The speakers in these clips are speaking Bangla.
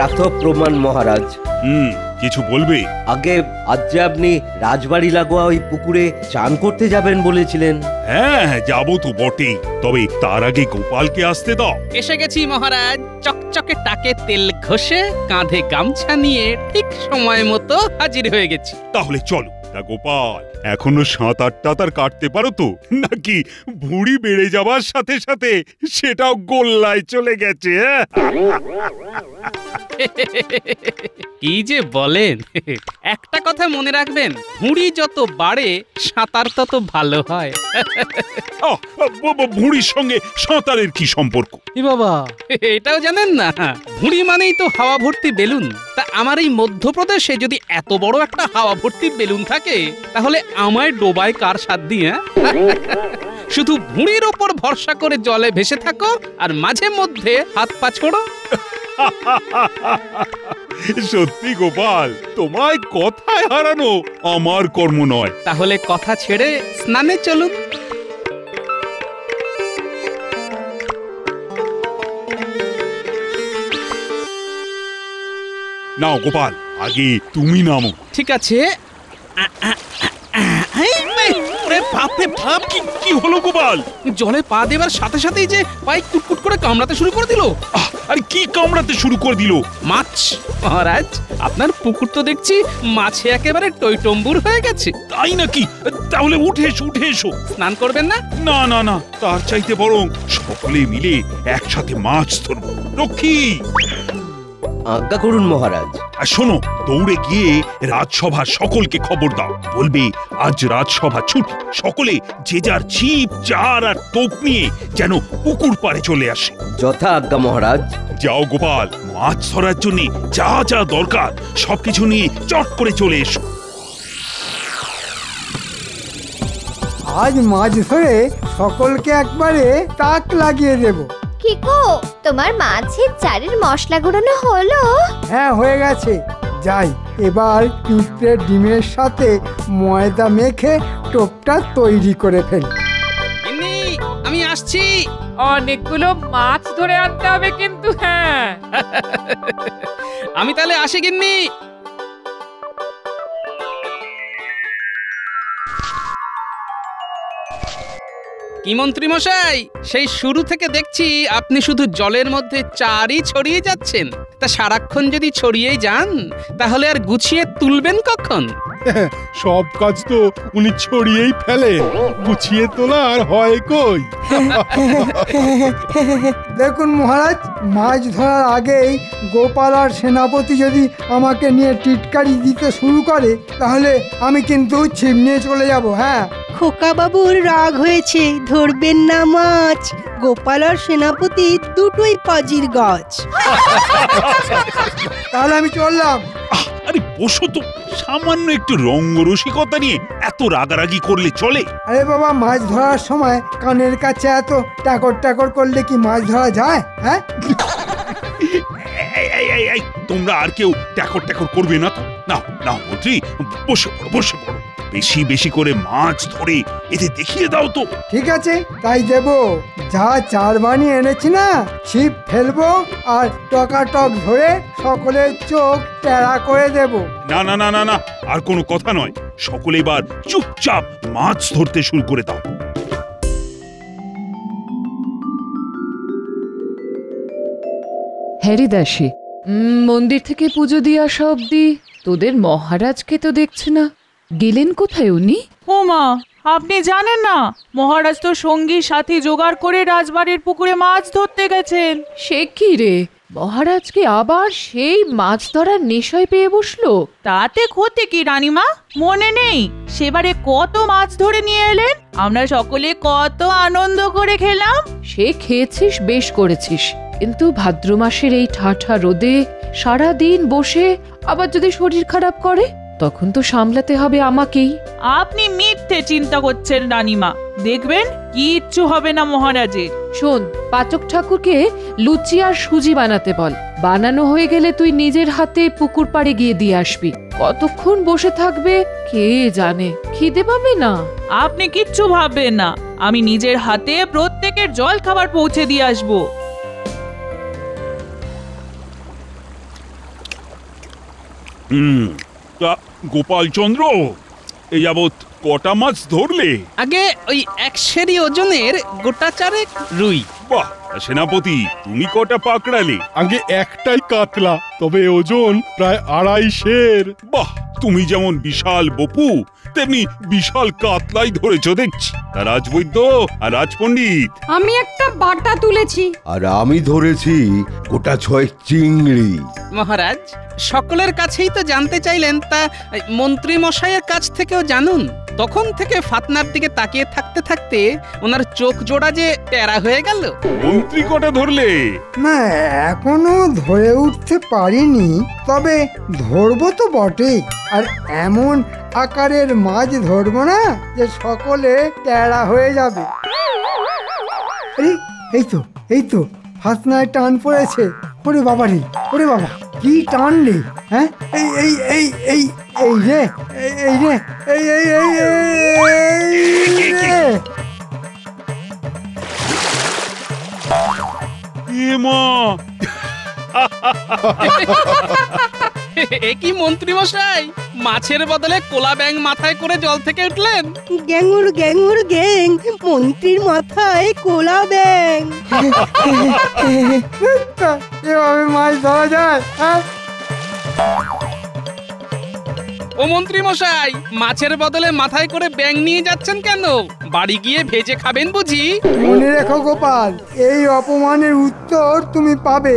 প্রাতঃপ্রমাণ মহারাজ। কিছু বলবে? আগে আজ যে আপনি রাজবাড়ি লাগোয়া ওই পুকুরে চান করতে যাবেন বলেছিলেন। হ্যাঁ, যাবো তো বটেই, তবে তার আগে গোপালকে আসতে দাও। এসে গেছি মহারাজ, চকচকে টাকে তেল ঘষে কাঁধে গামছা নিয়ে ঠিক সময় মতো হাজির হয়ে গেছি। তাহলে চলো। তা গোপাল, এখনো সাঁতার টাতার কাটতে পারো তো, নাকি ভুঁড়ি বেড়ে যাওয়ার সাথে সাথে সেটাও গোল্লায় চলে গেছে? কি যে বলেন! একটা কথা মনে রাখবেন, ভুঁড়ি যত বাড়ে সাঁতার তত ভালো হয়। ভুঁড়ির সঙ্গে সাঁতারের কি সম্পর্ক? বাবা, এটাও জানেন না? ভুঁড়ি মানেই তো হাওয়া ভর্তি বেলুন। তা আমার এই মধ্যপ্রদেশে যদি এত বড় একটা হাওয়া ভর্তি বেলুন থাকে, তাহলে আমায় ডোবায় কার সাথ দিয়ে? শুধু ভুঁড়ির ওপর ভরসা করে জলে ভেসে থাকো আর মাঝে মধ্যে হাত পা ছোড়ো। সত্যি গোপাল, তোমায় কথায় হারানো আমার কর্ম নয়। তাহলে কথা ছেড়ে স্নানে চলুন। নাও গোপাল, আগে তুমি নামো। ঠিক আছে। কি হলো গোপাল? জলে পা দেবার সাথে সাথেই যে পায়ে কুটকুট করে কামড়াতে শুরু করে দিল। আরে কি কামড়াতে শুরু করে দিল? মাছ মহারাজ, আপনার পুকুর তো দেখছি মাছে একেবারে টইটম্বুর হয়ে গেছে। তাই নাকি? তাহলে উঠে এসো, উঠে এসো। স্নান করবেন না? না না না, তার চাইতে বরং সকলে মিলে একসাথে মাছ ধরবো। লক্ষ্মী, আজ্ঞা করুন মহারাজ। আর শোনো, দৌড়ে গিয়ে রাজসভার সকলকে খবর দাও, বলবে আজ রাজসভা ছুটি। সকলে যে যার ছিপ, চার আর টোপ নিয়ে যেন পুকুর পাড়ে চলে আসে। যথা আজ্ঞা মহারাজ। যাও গোপাল, মাছ ধরার জন্য যা যা দরকার সবকিছু নিয়ে চট করে চলে এসো। আজ মাছ ধরে সকলকে একবারে তাক লাগিয়ে দেব। কি গো, তোমার মাছের চারের মশলা গুঁড়ানো হলো? হ্যাঁ, হয়ে গেছে। যাই, এবার পিঁপড়ের ডিমের সাথে ময়দা মেখে টোপটা তৈরি করে ফেলি। আমি আসছি। অনেকগুলো মাছ ধরে আনতে হবে কিন্তু। হ্যাঁ, আমি তাহলে আসি গিন্নি। কি মন্ত্রী মশাই, সেই শুরু থেকে দেখছি আপনি শুধু জলের মধ্যে চারই ছড়িয়ে যাচ্ছেন। তা সারাক্ষণ যদি ছড়িয়েই যান, তাহলে আর গুছিয়ে তুলবেন কখন? সব কাজ তো উনি ছড়িয়েই ফেলেন, গুছিয়ে তোলা আর হয় কই? দেখুন মহারাজ, মাছ ধরার আগেই গোপাল আর সেনাপতি যদি আমাকে নিয়ে টিটকারি দিতে শুরু করে, তাহলে আমি কিন্তু ছিপ নিয়ে চলে যাব। হ্যাঁ, খোকা বাবুর রাগ হয়েছে, ধরবেন না মাছ। গোপাল আর সেনাপতি দুটোই পাজির গাছ। তাহলে আমি চললাম। আরে বসো তো, সামান্য একটু রঙ্গরসিকতা নিয়ে এত রাগারাগি করলে চলে? আরে বাবা, মাছ ধরার সময় কানের কাছে এত টাকর টাকর করলে কি মাছ ধরা যায়? হ্যাঁ, তোমরা আর কেউ ট্যাকর ট্যাকর করবে না তো? নাও নাও মন্ত্রী, বসে পড়ো, বসে পড়ো। বেশি বেশি করে মাছ ধরে এতে দেখিয়ে দাও তো। ঠিক আছে, তাই দেব। যা চার বানিয়ে এনেছি না, ছিপ ফেলবো আর টকাটক ধরে সকলের চোখ টেরা করে দেব। না না না না না, আর কোনো কথা নয়। সকলে এবার চুপচাপ মাছ ধরতে শুরু করে দাও। হ্যারিদাসী, মন্দির থেকে পুজো দিয়ে আসা অব্দি তোদের মহারাজকে তো দেখছে না। গেলেন কোথায় উনি? ও মা, আপনি জানেন না, মহারাজ তো সঙ্গী সাথী জোগাড় করে রাজবাড়ির পুকুরে মাছ ধরতে গেছেন। সে কি রে, মহারাজকে আবার সেই মাছ ধরার নেশায় পেয়ে বসলো? তাতে ক্ষতি কি রানীমা? মনে নেই সেবারে কত মাছ ধরে নিয়ে এলেন? আমরা সকলে কত আনন্দ করে খেলাম। সে খেয়েছিস, বেশ করেছিস, কিন্তু ভাদ্র মাসের এই ঠাঠা রোদে সারা দিন বসে আবার যদি শরীর খারাপ করে, তখন তো সামলাতে হবে আমাকেই। আপনি মিথ্যে চিন্তা করছেন রানীমা, দেখবেন কিচ্ছু হবে না মহারাজের। শোন, পাচক ঠাকুরকে লুচি আর সুজি বানাতে বল। বানানো হয়ে গেলে তুই নিজের হাতে পুকুর পাড়ে গিয়ে দিয়ে আসবি। কতক্ষণ বসে থাকবে কে জানে, খিদে পাবে না। আপনি কিচ্ছু ভাববেন না, আমি নিজের হাতে প্রত্যেকের জল খাবার পৌঁছে দিয়ে আসবো। তা গোপাল চন্দ্র এই যাবৎ কটা মাছ ধরলে? আগে ওই 100 ওজনের গোটা চারেক রুই। বাহ, সেনাপতি তুমি কটা পাকড়ালে? আগে একটাই কাতলা, তবে ওজন প্রায় 250। বাহ, তুমি যেমন বিশাল বপু তেমনি বিশাল কাতলাই ধরেছ দেখছি। তা রাজবৈদ্য আর রাজপণ্ডিত? আমি একটা বাটা তুলেছি। আর আমি ধরেছি গোটা 6 চিংড়ি। মহারাজ, সকলের কাছেই তো জানতে চাইলেন, তা মন্ত্রী মশাইয়ের কাছ থেকেও জানুন। তখন থেকে ফাতনার দিকে তাকিয়ে থাকতে থাকতে ওনার চোখ জোড়া যে টেরা হয়ে গেল। মন্ত্রী কটা ধরলে? না, এখনো ধরে উঠতে পারিনি, তবে ধরবো তো বটেই। আর এমন আকারের মাছ ধরবো না যে সকলে টেরা হয়ে যাবে। আরে এই তো ফাতনায় টান পড়েছে। ওরে বাবা রে, ওরে বাবা, কি টান রে! হ্যাঁ, এই এই এই এই এই রে, এই রে, এই এই এই এই রে। এ মা! এ কি মন্ত্রী মশাই, মাছের বদলে কোলা ব্যাঙ মাথায় করে জল থেকে উঠলেন? গ্যাঙুর গ্যাঙুর গ্যাং, মন্ত্রীর মাথায় কোলা ব্যাং। এভাবে মাছ ধরা যায়? হ্যাঁ, ও মন্ত্রী মশাই, মাছের বদলে মাথায় করে ব্যাঙ নিয়ে যাচ্ছেন কেন? বাড়ি গিয়ে ভেজে খাবেন বুঝি? মনে রেখো গোপাল, এই অপমানের উত্তর তুমি পাবে।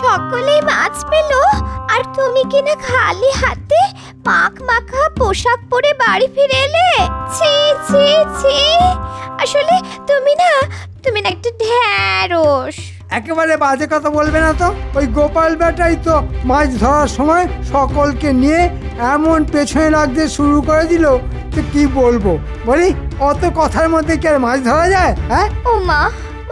সকলেই মাছ পেল, আর তুমি কিনা খালি হাতে পাক মাখা পোশাক পরে বাড়ি ফিরে এলে। ছি ছি ছি, আসলে তুমি না একটা ঢ্যাঁড়স। একেবারে বাজে কথা বলবে না তো। ওই গোপাল বেটাই তো মাছ ধরার সময় সকলকে নিয়ে এমন পেছনে লাগতে শুরু করে দিল যে কি বলবো। বলি, অত কথার মধ্যে কি আর মাছ ধরা যায়? হ্যাঁ, ও মা,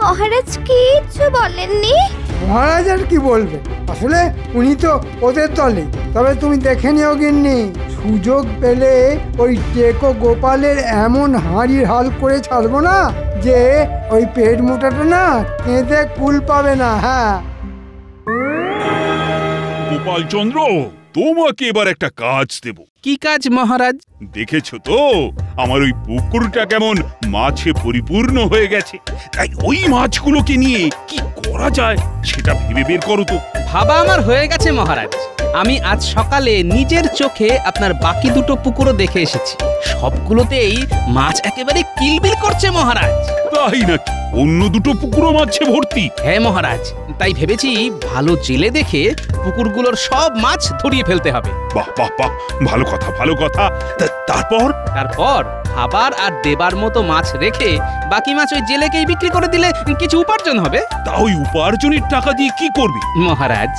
মহারাজ কিচ্ছু বলেননি? মহারাজ আর কি বলবে, আসলে উনি তো ওদের দলে। তবে তুমি দেখে নিও গিন্নি, সুযোগ পেলে ওই টেকো গোপালের এমন হাঁড়ির হাল করে ছাড়বো না যে ওই পেট মোটাটা না কেঁদে কুল পাবে না। হ্যাঁ, গোপাল চন্দ্র, তোমাকে এবার একটা কাজ দেব। কি কাজ মহারাজ? দেখেছো তো আমার ওই পুকুরটা কেমন মাছে পরিপূর্ণ হয়ে গেছে। তাই ওই মাছগুলোকে নিয়ে কি করা যায় সেটা ভেবে বের করো তো। ভাবা আমার হয়ে গেছে মহারাজ। আমি আজ সকালে নিজের চোখে আপনার বাকি দুটো পুকুরও দেখে এসেছি। সবগুলোতেই মাছ একেবারে কিলবিল করছে মহারাজ। তাই নাকি? অন্য দুটো পুকুরও মাছে ভর্তি? হ্যাঁ মহারাজ, তাই ভেবেছি ভালো জেলে দেখে পুকুরগুলোর সব মাছ ধরিয়ে ফেলতে হবে। বাহ বাহ বাহ, ভালো কথা ভালো কথা। তারপর? তারপর খাবার আর দেবার মতো মাছ রেখে বাকি মাছ ওই জেলেকেই বিক্রি করে দিলে কিছু উপার্জন হবে। তা ওই উপার্জনের টাকা দিয়ে কি করবে? মহারাজ,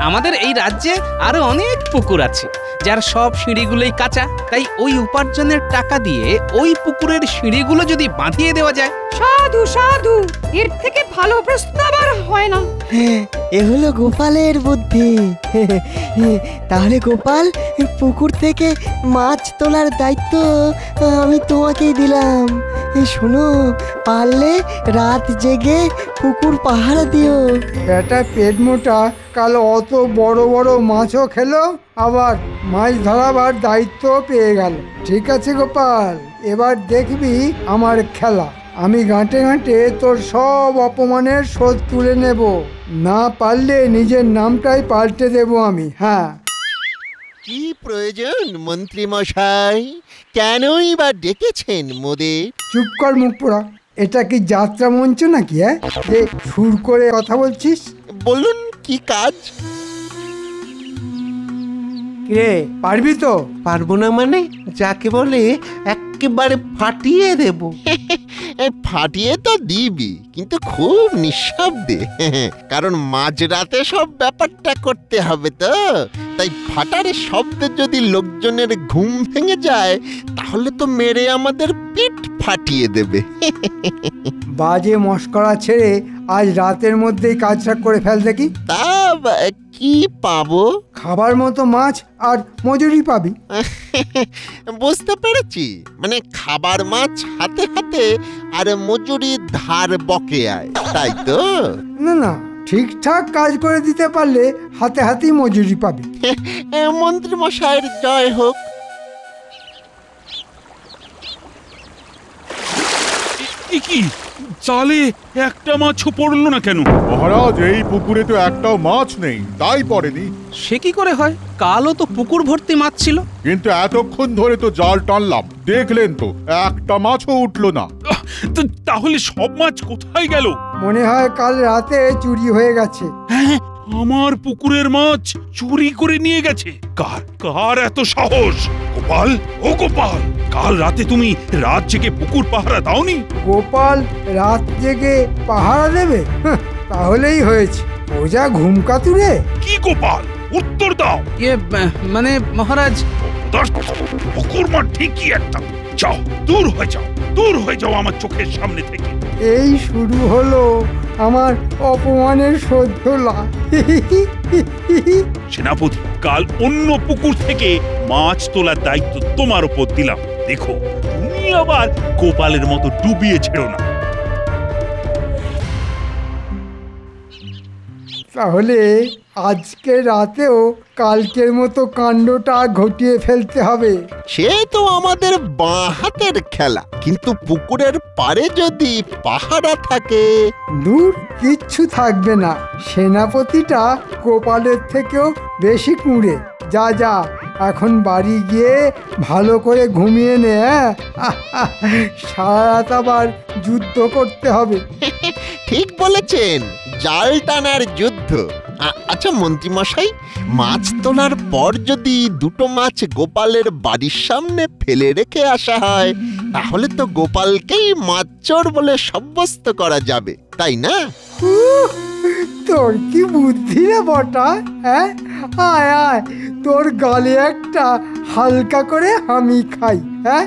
আমাদের এই রাজ্যে আরো অনেক পুকুর আছে যার সব সিঁড়িগুলোই কাঁচা। তাই ওই উপার্জনের টাকা দিয়ে ওই পুকুরের সিঁড়িগুলো যদি বাঁধিয়ে দেওয়া যায়। সাধু সাধু, এর থেকে ভালো প্রস্তাব আর হয় না। এ হলো গোপালের বুদ্ধি। তাহলে গোপাল, পুকুর থেকে মাছ তোলার দায়িত্ব আমি তোমাকেই দিলাম। শোনো, পারলে রাত জেগে পুকুর পাহারা দিও। বেটা পেট মোটা কাল অত বড় বড় মাছও খেলো, আবার মাছ ধরাবার দায়িত্ব পেয়ে গেল। ঠিক আছে গোপাল, এবার দেখবি আমার খেলা। আমি ঘাঁটে ঘাঁটে তোর সব অপমানের শোধ তুলে নেব। না পারলে নিজের নামটাই পাল্টে দেব আমি। হ্যাঁ, কি প্রয়োজন মন্ত্রী মশাই? কেনই বা ডেকেছেন মোদের? চুপ কর মুখ পোড়া। এটা কি যাত্রা মঞ্চ নাকি? হ্যাঁ, যে সুর করে কথা বলছিস? বলুন কি কাজ? রে, পারবি তো? পারবো না মানে? যাকে বলে এক একেবারে ফাটিয়ে দেব। ফাটিয়ে তো দিবি, কিন্তু খুব নিঃশব্দে, কারণ মাঝরাতে সব ব্যাপারটা করতে হবে তো। তাই ফাটার শব্দে যদি লোকজনের ঘুম ভেঙে যায়, তাহলে তো মেরে আমাদের পিঠ ফাটিয়ে দেবে। বাজে মস্করা ছেড়ে আজ রাতের মধ্যেই কাজটা করে ফেল দেখি। তা কি পাবো? খাবার মতো মাছ আর মজুরি পাবি। বুঝতে পেরেছি, মানে খাবার মাছ হাতে হাতে আর মজুরি ধার বকেয়ায়, তাই তো? না না, ঠিকঠাক কাজ করে দিতে পারলে হাতে হাতেই মজুরি পাবি। মন্ত্রী মশাইয়ের জয় হোক। কি জালে একটা মাছও পড়লো না কেন? মহারাজ, এই পুকুরে তো একটাও মাছ নেই, তাই পড়েনি। সে কি করে হয়? কালও তো পুকুর ভর্তি মাছ ছিল। কিন্তু এতক্ষণ ধরে তো জাল টানলাম, দেখলেন তো একটা মাছও উঠলো না। তাহলে সব মাছ কোথায় গেল? মনে হয় কাল রাতে চুরি হয়ে গেছে। হ্যাঁ, আমার পুকুরের মাছ চুরি করে নিয়ে গেছে। কার কার এত সাহস? গোপাল, ও গোপাল, কাল রাতে তুমি রাত জেগে পুকুর পাহারা দাওনি? গোপাল রাত জেগে পাহারা দেবে? তাহলেই হয়েছে। ও যা ঘুম কাতুরে। কি গোপাল, উত্তর দাও। মানে মহারাজ, পুকুর মাঠ ঠিকই একটা। যাও, দূর হয়ে যাও, দূর হয়ে যাও আমার চোখের সামনে থেকে। এই শুরু হলো আমার অপমানের সহ্যলা। সেনাপতি, কাল অন্য পুকুর থেকে মাছ তোলার দায়িত্ব তোমার উপর দিলাম। দেখো, তুমি আবার গোপালের মতো ডুবিয়ে ছেড়ো না। তাহলে আজকে রাতেও কালকের মতো কাণ্ডটা ঘটিয়ে ফেলতে হবে। সে তো আমাদের বাঁ হাতের খেলা, কিন্তু পুকুরের পাড়ে যদি পাহারা থাকে। দূর, কিচ্ছু থাকবে না। সেনাপতিটা গোপালের থেকেও বেশি কুঁড়ে। যা যা, এখন বাড়ি গিয়ে ভালো করে ঘুমিয়ে নে। সারা রাত আবার যুদ্ধ করতে হবে। ঠিক বলেছেন, জাল টানার যুদ্ধ। আচ্ছা মন্ত্রী মশাই, মাছ তোলার পর যদি দুটো মাছ গোপালের বাড়ির সামনে ফেলে রেখে আসা হয়, তাহলে তো গোপালকেই মাছ চোর বলে সাব্যস্ত করা যাবে, তাই না? তোর কি বুদ্ধি রে বটা! হ্যাঁ, আয় আয়, তোর গালে একটা হালকা করে আমি খাই। হ্যাঁ,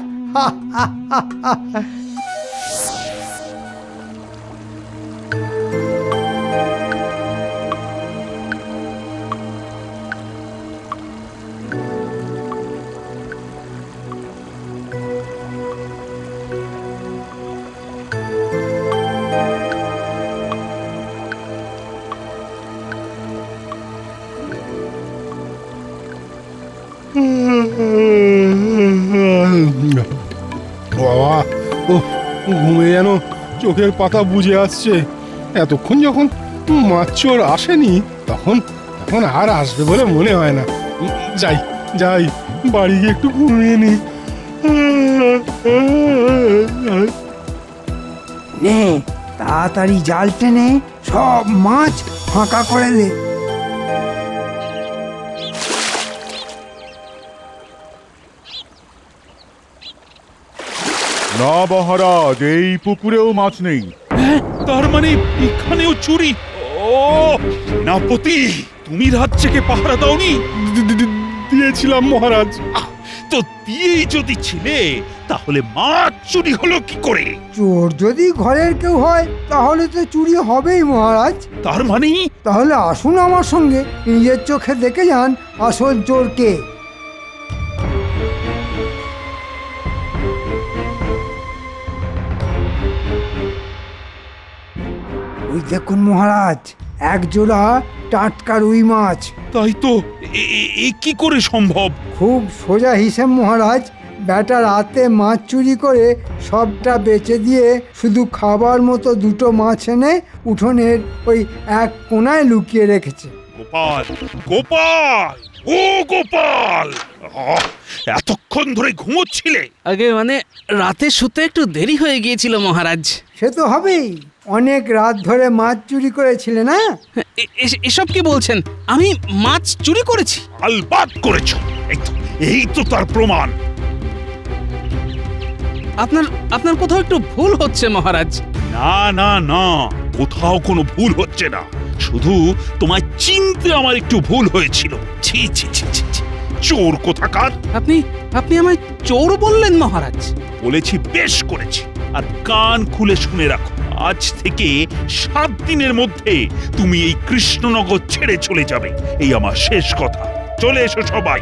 বাবা, ও ঘুমে যেন চোখের পাতা বুঝে আসছে। এতক্ষণ যখন মাছ চোর আসেনি, তখন আর আসবে বলে মনে হয় না। যাই যাই, বাড়ি গিয়ে একটু ঘুমিয়ে নি। নে, তাড়াতাড়ি জাল টেনে সব মাছ ফাঁকা করে দে। না মহারাজ, এই পুকুরেও মাছ নেই। তার মানে এখানেও চুরি? ও সেনাপতি, তুমি রাত জেগে পাহারা দাওনি? দিয়েছিলাম মহারাজ। তো দিয়েই যদি ছিলে, তাহলে মাছ চুরি হলো কি করে? চোর যদি ঘরের কেউ হয়, তাহলে তো চুরি হবেই মহারাজ। তার মানে? তাহলে আসুন আমার সঙ্গে, নিজের চোখে দেখে যান আসল চোর কে। ওই দেখুন মহারাজ, এক জোড়া টাটকা রুই মাছ। তাই তো, এ কি করে সম্ভব? খুব সোজা হিসেব মহারাজ। বেটা রাতে মাছ চুরি করে সবটা বেচে দিয়ে শুধু খাবার মতো দুটো মাছ এনে উঠোনের ওই এক কোনায় লুকিয়ে রেখেছে। গোপাল, গোপাল, ও গোপাল, এতক্ষণ ধরে ঘুমোচ্ছিলে? আগে মানে রাতে শুতে একটু দেরি হয়ে গিয়েছিল মহারাজ। সে তো হবেই, অনেক রাত ধরে মাছ চুরি করেছিলে না? এসব কি বলছেন? আমি মাছ চুরি করেছি? আলবাত করেছো। এই তো তার প্রমাণ। আপনার আপনার কোথাও একটু ভুল হচ্ছে মহারাজ। না না না, কোথাও কোনো ভুল হচ্ছে না, শুধু তোমায় চিনতে আমার একটু ভুল হয়েছিল। ছি ছি ছি ছি ছি, চোর কোথাকার! আপনি আপনি আমায় চোর বললেন মহারাজ? বলেছি, বেশ করেছি। আর কান খুলে শুনে রাখো, আজ থেকে 7 দিনের মধ্যে তুমি এই কৃষ্ণনগর ছেড়ে চলে যাবে, এই আমার শেষ কথা। চলে এসো সবাই।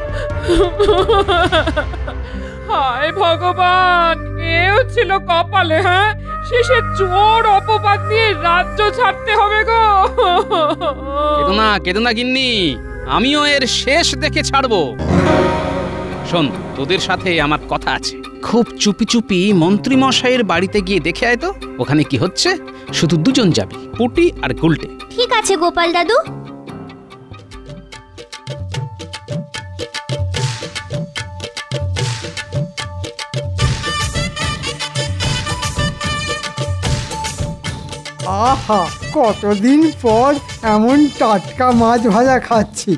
হায় ভগবান, এও ছিল কপালে। হ্যাঁ, শেষে চোর অপবাদ দিয়ে রাজ্য ছাড়তে হবে গো। কেদো না গিন্নি, আমিও এর শেষ দেখে ছাড়বো। শোন, তোদের সাথে আমার কথা আছে। খুব চুপি চুপি মন্ত্রী মশাইয়ের বাড়িতে গিয়ে দেখে আয় তো ওখানে কি হচ্ছে। শুধু দুজন যাবি, পুটি আর গুলটে। ঠিক আছে গোপাল দাদু। আহা, কতদিন পর এমন টাটকা মাছ ভাজা খাচ্ছি।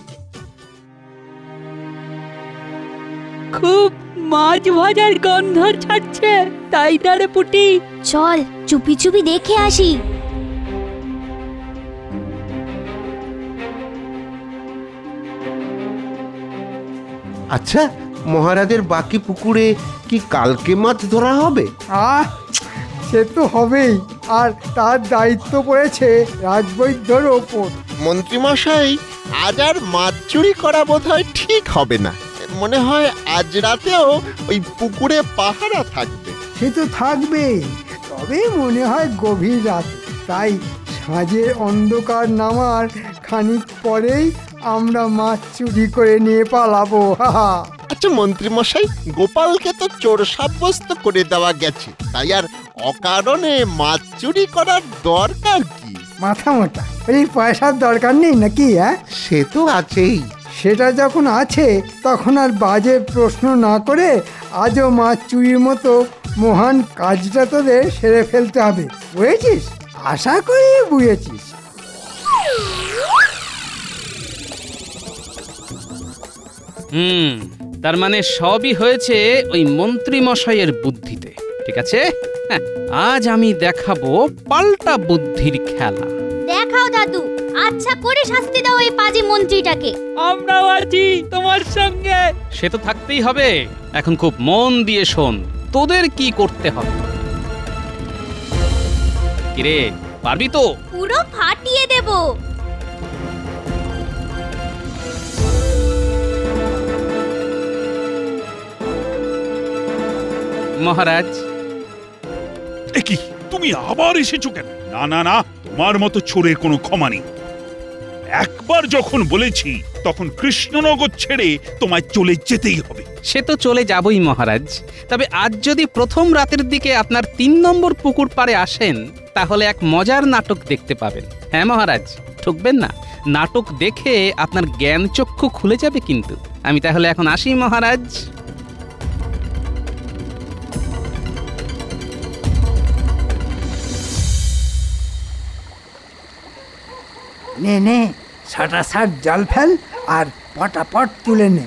খুব মাছ ভাজার গন্ধ ছাড়ছে, তাই তারে পুটি। চল চুপি চুপি দেখে আসি। আচ্ছা, মহারাজের বাকি পুকুরে কি কালকে মাছ ধরা হবে? আহ, সে তো হবেই। আর তার দায়িত্ব পড়েছে রাজবৈদ্যর ওপর। মন্ত্রীমশাই, আজ আর মাছ চুরি করা বোধহয় ঠিক হবে না। মনে হয় আজ রাতেও ওই পুকুরে পাহারা থাকবে। সে তো থাকবেই, তবে মনে হয় গভীর রাত। তাই সাঁঝের অন্ধকার নামার খানিক পরেই আমরা মাছ চুরি করে নিয়ে পালাবো। হাহা। আচ্ছা মন্ত্রীমশাই, গোপালকে তো চোর সাব্যস্ত করে দেওয়া গেছে, তাই আর অকারণে মাছ চুরি করার দরকার কি? মাথা মোটা, এই পয়সার দরকার নেই নাকি? হ্যাঁ, সে তো আছেই। সেটা যখন আছে তখন আর বাজে প্রশ্ন না করে আজও মাছ চুরির মতো মহান কাজটা তোদের সেরে ফেলতে হবে। বুঝেছিস? আশা করি বুঝেছিস। তার মানে সবই হয়েছে ওই মন্ত্রী মশাইয়ের বুদ্ধিতে। ঠিক আছে, আজ আমি দেখাবো পাল্টা বুদ্ধির খেলা। দেখাও দাদু, আচ্ছা করে শাস্তি দাও এই পাজি মন্ত্রীটাকে। আমরাও আছি তোমার সঙ্গে। সে তো থাকতেই হবে। এখন খুব মন দিয়ে শোন, তোদের কি করতে হবে। কিরে, পারবি তো? পুরো ফাটিয়ে দেব। মহারাজ, কি তুমি আবার এসেছো কেন? না না না, তোমার মতো চোরের কোনো ক্ষমা নেই। একবার যখন বলেছি তখন কৃষ্ণনগর ছেড়ে তোমায় চলে যেতেই হবে। সে তো চলে যাবই মহারাজ। তবে আজ যদি প্রথম রাতের দিকে আপনার 3 নম্বর পুকুর পাড়ে আসেন, তাহলে এক মজার নাটক দেখতে পাবেন। হ্যাঁ মহারাজ, ঠকবেন না। নাটক দেখে আপনার জ্ঞান চক্ষু খুলে যাবে কিন্তু। আমি তাহলে এখন আসি মহারাজ। নে নে, সাটাসাট জাল ফেল আর পটাপট তুলে নে।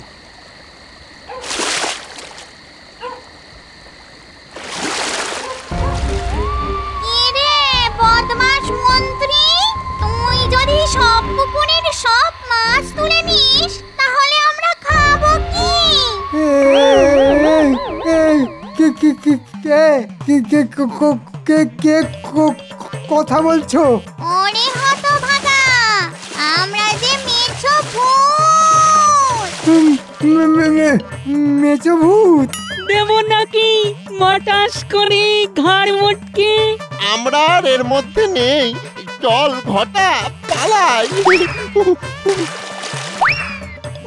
এরে বদমাশ মন্ত্রী, তুই যদি সব পুকুরের সব মাছ তুলে নিস তাহলে আমরা খাবো কি? কথা বলছো? ওরে হতভাগা, আমরা যে মেছো ভূত। মেছো ভূত দেব নাকি মটাস করে ঘাড় মোটকে? আমরা আর এর মধ্যে নেই। চল ঘটা, পালাই।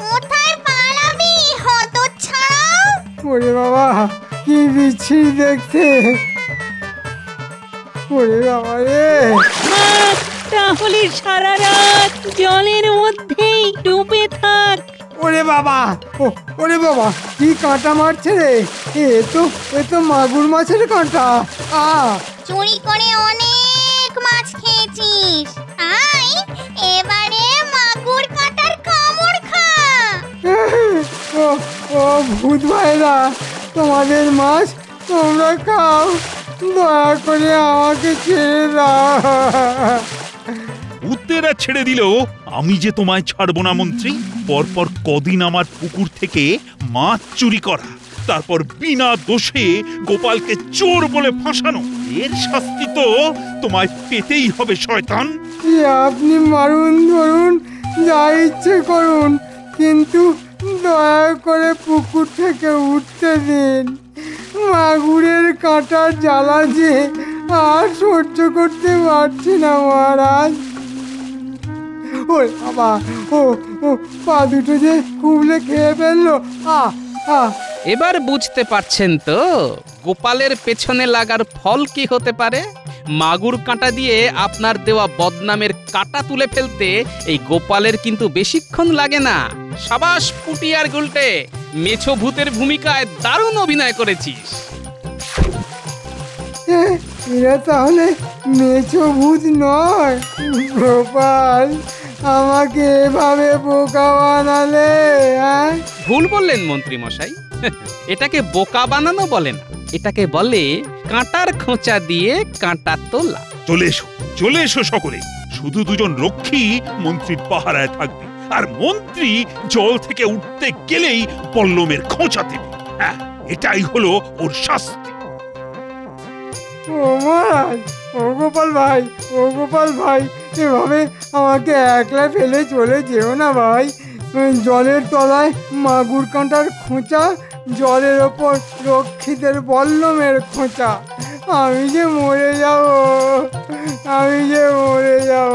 কোথায় পালাবি হতচ্ছাড়া? ওরে বাবা, কি বিচ্ছিরি দেখতে। ওরে বাবা রে। তাহলে সারা রাত জলের মধ্যেই ডুবে থাক। ওরে বাবা, ওরে বাবা, কি কাঁটা মারছে রে। এ তো মাগুর মাছের কাঁটা। চুরি করে অনেক মাছ খেয়েছিস, তাই এবারে মাগুর কাঁটার কামড় খা। ও ভূত ভাইরা, তোমাদের মাছ তোমরা খাও, দয়া করে আমাকে ছেড়ে দাও। উত্তেরা ছেড়ে দিলেও আমি যে তোমায় ছাড়বো না মন্ত্রী। পরপর কদিন আমার পুকুর থেকে মাছ চুরি করা, তারপর বিনা দোষে গোপালকে চোর বলে ফাঁসানো, এর শাস্তি তো তোমায় পেতেই হবে শয়তান। আপনি মারুন, ধরুন, যা ইচ্ছে করুন, কিন্তু দয়া করে পুকুর থেকে উঠতে দিন। মাগুরের কাঁটার জ্বালা যে আর সহ্য করতে পারছি না মহারাজ। ও বাবা, ও ও পা দুটো যে খুবলে খেয়ে ফেললো। এবার বুঝতে পারছেন তো গোপালের পেছনে লাগার ফল কি হতে পারে? মাগুর কাঁটা দিয়ে আপনার দেওয়া বদনামের কাঁটা তুলে ফেলতে এই গোপালের কিন্তু বেশিক্ষণ লাগে না। সাবাস পুটি আর গুলটে, মেছো ভূতের ভূমিকায় দারুণ অভিনয় করেছিস। এরা তাহলে মেছো ভূত নয়? গোপাল, আমাকে এভাবে বোকা বানালে। ভুল বললেন মন্ত্রী মশাই, এটাকে বোকা বানানো বলে না, এটাকে বলে কাঁটার খোঁচা দিয়ে কাঁটা তোলা। চলে এসো সকলে। শুধু দুজন রক্ষী মন্ত্রীর পাহারায় থাকবে, আর মন্ত্রী জল থেকে উঠতে গেলেই পল্লমের খোঁচা দেবে। হ্যাঁ, এটাই হলো ওর শাস্তি। ও মহারাজ, ও গোপাল ভাই, ও গোপাল ভাই, এভাবে আমাকে একলা ফেলে চলে যেও না ভাই। জলের তলায় মাগুর কাঁটার খোঁচা, জলের ওপর রক্ষীদের বল্লমের খোঁচা। আমি যে মরে যাব, আমি যে মরে যাব।